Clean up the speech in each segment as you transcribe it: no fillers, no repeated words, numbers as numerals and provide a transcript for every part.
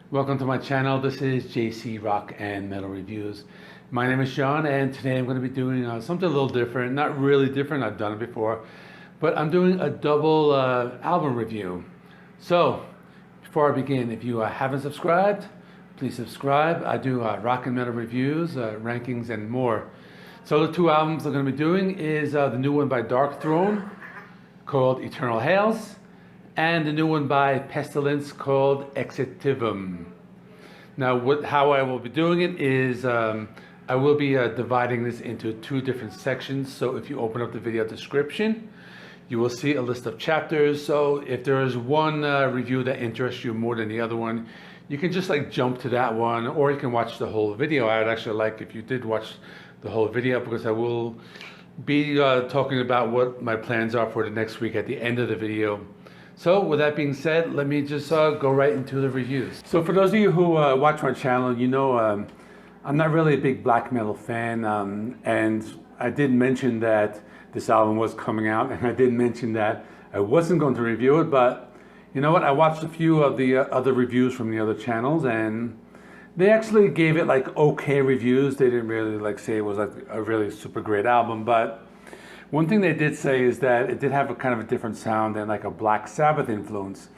Welcome to my channel. This is JC Rock and Metal Reviews. My name is Sean, and today I'm going to be doing something a little different. Not really different, I've done it before, but I'm doing a double album review. So, before I begin, if you haven't subscribed, please subscribe. I do rock and metal reviews, rankings, and more. So the two albums I'm going to be doing is the new one by Darkthrone called Eternal Hails, and the new one by Pestilence called Exitivm. Now, how I will be doing it is I will be dividing this into two different sections. So if you open up the video description, you will see a list of chapters. So if there is one review that interests you more than the other one, you can just like jump to that one, or you can watch the whole video. I would actually like if you did watch the whole video, because I will be talking about what my plans are for the next week at the end of the video. So with that being said, let me just go right into the reviews. So for those of you who watch my channel, you know I'm not really a big black metal fan, and I did mention that this album was coming out, and I did mention that I wasn't going to review it, but you know what, I watched a few of the other reviews from the other channels, and they actually gave it like okay reviews. They didn't really like say it was like a really super great album, but one thing they did say is that it did have a kind of a different sound and like a Black Sabbath influence.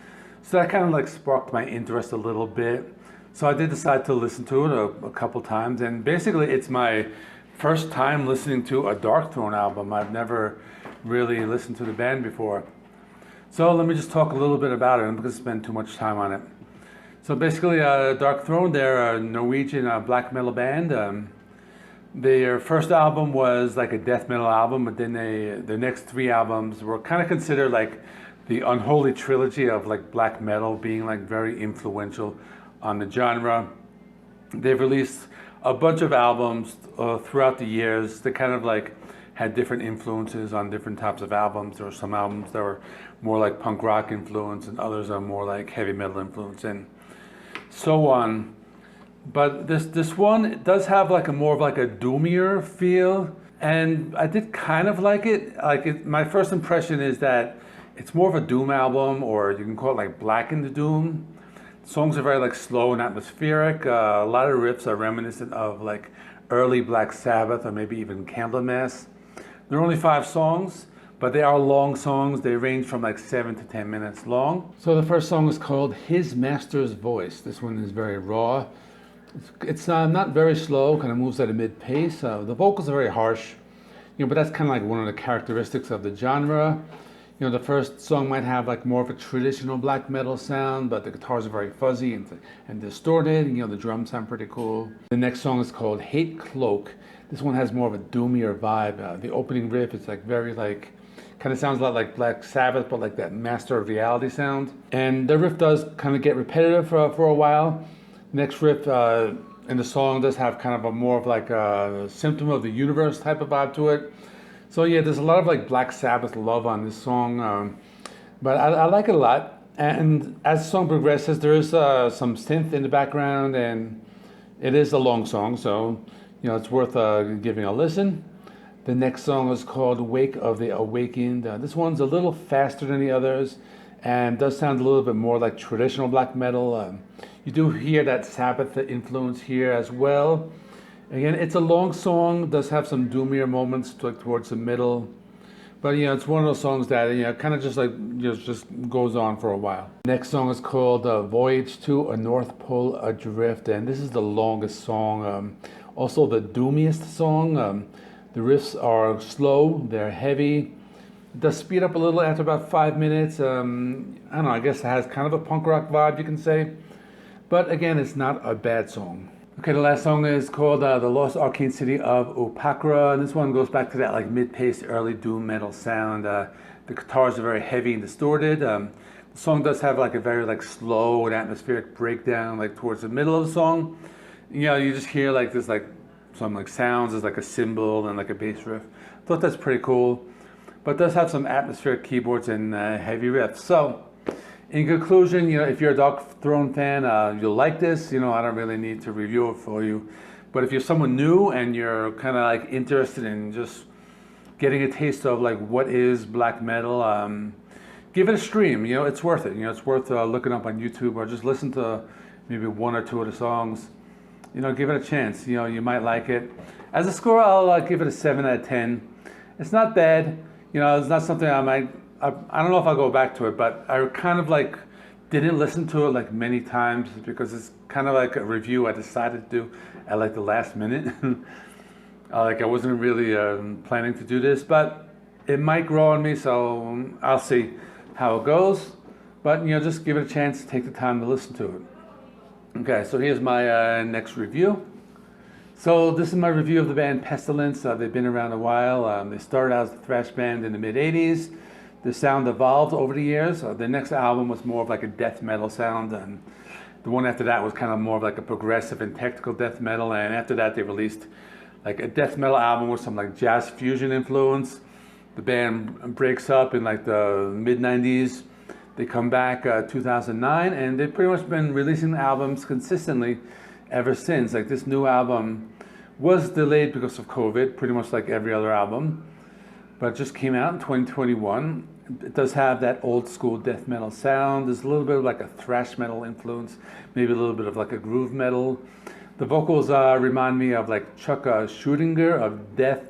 So that kind of like sparked my interest a little bit. So I did decide to listen to it a couple times, and basically it's my first time listening to a Darkthrone album. I've never really listened to the band before. So let me just talk a little bit about it. I'm not going to spend too much time on it. So basically Darkthrone, they're a Norwegian black metal band. Their first album was like a death metal album, but then their next three albums were kind of considered like the unholy trilogy of like black metal, being like very influential on the genre. They've released a bunch of albums throughout the years that kind of like had different influences on different types of albums. There were some albums that were more like punk rock influence, and others are more like heavy metal influence, and so on. But this one does have like a more of like a doomier feel, and I did kind of like it. My first impression is that it's more of a doom album, or you can call it like Black in the Doom. Songs are very like slow and atmospheric. A lot of riffs are reminiscent of like early Black Sabbath, or maybe even Candlemass. There are only 5 songs, but they are long songs. They range from like 7 to 10 minutes long. So the first song is called His Master's Voice. This one is very raw. It's not very slow, kind of moves at a mid-pace. The vocals are very harsh, but that's kind of like one of the characteristics of the genre. The first song might have like more of a traditional black metal sound, but the guitars are very fuzzy and distorted, and the drums sound pretty cool. The next song is called Hate Cloak. This one has more of a doomier vibe. The opening riff is like very like, kind of sounds a lot like Black Sabbath, but like that Master of Reality sound. And the riff does kind of get repetitive for a while. Next riff in the song does have kind of a more of like a Symptom of the Universe type of vibe to it. So yeah, there's a lot of like Black Sabbath love on this song, but I like it a lot. And as the song progresses, there is some synth in the background, and it is a long song, so it's worth giving a listen. The next song is called Wake of the Awakened. This one's a little faster than the others, and does sound a little bit more like traditional black metal. You do hear that Sabbath influence here as well. Again, it's a long song, does have some doomier moments towards the middle, but it's one of those songs that kind of just like just goes on for a while. Next song is called Voyage to a North Pole Adrift, and this is the longest song, also the doomiest song. The riffs are slow, they're heavy. It does speed up a little after about 5 minutes. I don't know, I guess it has kind of a punk rock vibe, you can say. But again, it's not a bad song. Okay, the last song is called The Lost Arcane City of Upakra. And this one goes back to that like mid-paced early doom metal sound. The guitars are very heavy and distorted. The song does have like a very like slow and atmospheric breakdown like towards the middle of the song. You just hear like this like some like sounds as like a cymbal and like a bass riff. Thought that's pretty cool. But it does have some atmospheric keyboards and heavy riffs. So in conclusion, if you're a Darkthrone fan, you'll like this. I don't really need to review it for you. But if you're someone new and you're kind of like interested in just getting a taste of like what is black metal, give it a stream. It's worth it. It's worth looking up on YouTube, or just listen to maybe one or two of the songs. You know, give it a chance. You know, you might like it. As a score, I'll give it a 7 out of 10. It's not bad. You know, it's not something I don't know if I'll go back to it, but I kind of like didn't listen to it like many times because it's kind of like a review I decided to do at like the last minute. Like I wasn't really planning to do this, but it might grow on me, so I'll see how it goes. But you know, just give it a chance, take the time to listen to it. Okay, so here's my next review. So this is my review of the band Pestilence. They've been around a while. They started out as a thrash band in the mid-'80s. The sound evolved over the years. The next album was more of like a death metal sound, and the one after that was kind of more of like a progressive and technical death metal. And after that, they released like a death metal album with some like jazz fusion influence. The band breaks up in like the mid-'90s. They come back 2009, and they've pretty much been releasing albums consistently ever since. Like this new album was delayed because of COVID, pretty much like every other album, but it just came out in 2021. It does have that old school death metal sound. There's a little bit of like a thrash metal influence, maybe a little bit of like a groove metal. The vocals remind me of like Chuck Schudinger of Death.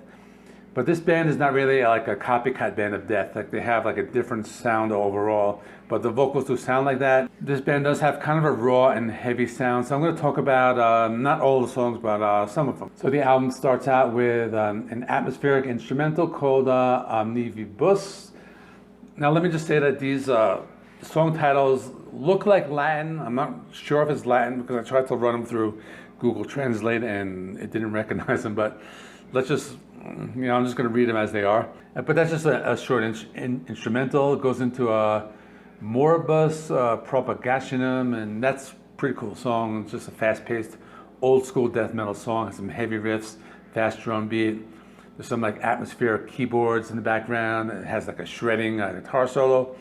But this band is not really like a copycat band of Death. Like they have like a different sound overall, but the vocals do sound like that. This band does have kind of a raw and heavy sound. So I'm going to talk about not all the songs, but some of them. So the album starts out with an atmospheric instrumental called Omnibus. Now let me just say that these song titles look like Latin. I'm not sure if it's Latin because I tried to run them through Google Translate and it didn't recognize them, but let's just, you know, I'm just going to read them as they are. But that's just a short instrumental. It goes into a Moribus Propagationum, and that's a pretty cool song. It's just a fast-paced, old-school death metal song. It has some heavy riffs, fast drum beat. There's some like atmospheric keyboards in the background. It has like a shredding guitar solo.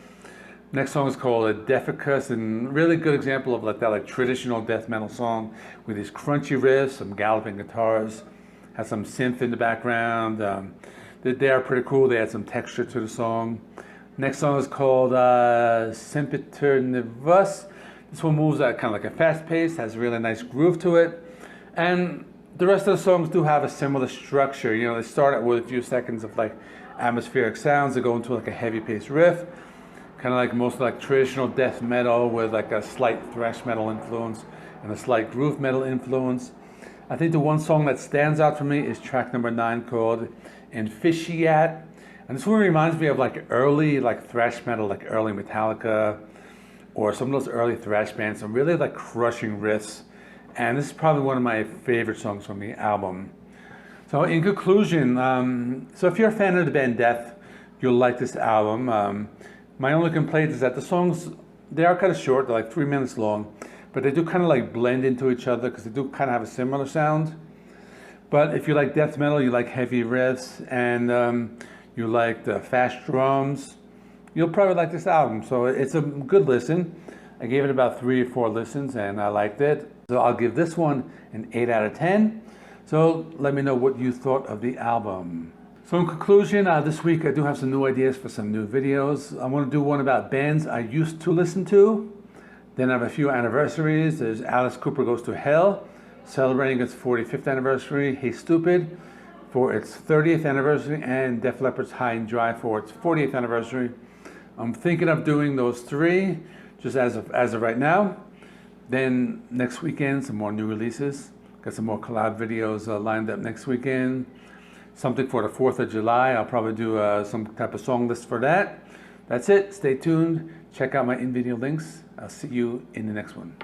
Next song is called Deficus, and really good example of like that like traditional death metal song with these crunchy riffs, some galloping guitars. Has some synth in the background. They are pretty cool. They add some texture to the song. Next song is called Sempiternivus. This one moves at kind of like a fast pace, has a really nice groove to it. And the rest of the songs do have a similar structure. You know, they start out with a few seconds of like atmospheric sounds. They go into like a heavy paced riff, kind of like most like traditional death metal with like a slight thrash metal influence and a slight groove metal influence. I think the one song that stands out for me is track number 9 called Inficiat. And this one reminds me of like early like thrash metal, like early Metallica or some of those early thrash bands, some really like crushing riffs. And this is probably one of my favorite songs from the album. So in conclusion, so if you're a fan of the band Death, you'll like this album. My only complaint is that the songs, they are kind of short, they're like 3 minutes long. But they do kind of like blend into each other because they do kind of have a similar sound. But if you like death metal, you like heavy riffs, and you like the fast drums, you'll probably like this album. So it's a good listen. I gave it about 3 or 4 listens and I liked it. So I'll give this one an 8 out of 10. So let me know what you thought of the album. So in conclusion, this week I do have some new ideas for some new videos. I want to do one about bands I used to listen to. Then I have a few anniversaries. There's Alice Cooper Goes to Hell, celebrating its 45th anniversary. Hey Stupid for its 30th anniversary, and Def Leppard's High and Dry for its 40th anniversary. I'm thinking of doing those 3 just as of right now. Then next weekend, some more new releases. Got some more collab videos lined up next weekend. Something for the 4th of July. I'll probably do some type of song list for that. That's it. Stay tuned. Check out my in-video links. I'll see you in the next one.